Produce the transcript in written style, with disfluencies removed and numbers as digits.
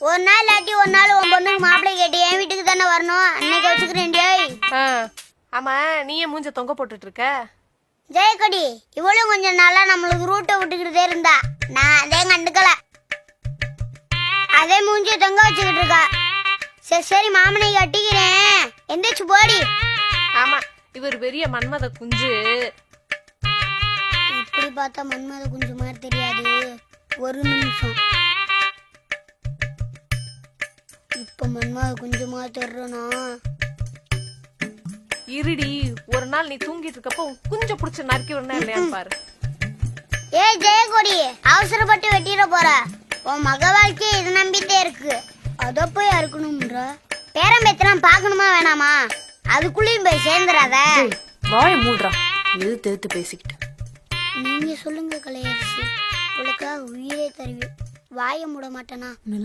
ஒரு நாள் இல்லாட்டி ஒரு நாள் உன் பொண்ணுக்கு மாப்பிள்ளை கேட்டு என் வீட்டுக்கு தானே வரணும். அன்னைக்கு வச்சுக்கிறேன். ஆமா, நீயே மூஞ்ச தொங்க போட்டுட்டு இருக்க. ஜெயக்கொடி இவளும் கொஞ்சம் நாளா நம்மளுக்கு ரூட்டை விட்டுக்கிட்டே இருந்தா. நான் அதே கண்டுக்கல. அதே மூஞ்சிய தொங்க வச்சுக்கிட்டு இருக்கா. சரி சரி மாமனை கட்டிக்கிறேன். எந்திரிச்சு போடி. ஆமா, இவர் பெரிய மன்மத குஞ்சு. இப்படி பார்த்தா மன்மத குஞ்சு மாதிரி தெரியாது. ஒரு நிமிஷம். இப்ப மன்மத குஞ்சு மாதிரி தெரிறனா? இருடி, ஒரு நாள் நீ தூங்கிட்டு இருக்கப்போ குஞ்ச புடிச்சு நறுக்கி விடணும் இல்லையான்னு பாரு. ஏய் ஜெயக்கொடி, அவசரப்பட்டு வெட்டிட போற. உன் மக வாழ்க்கை இது நம்பிட்டே இருக்கு. அத போய் அறுக்கணும்ன்ற. பேரம்பேத்தெல்லாம் பாக்கணுமா வேணாமா? அதுக்குள்ளயும் போய் சேர்ந்துடாத. வாய மூடுறா, எதிர்த்து பேசிக்கிட்டு. நீங்க சொல்லுங்க கலையரசி, உங்களுக்காக உயிரே தருவேன். வாய மூட மாட்டேனா?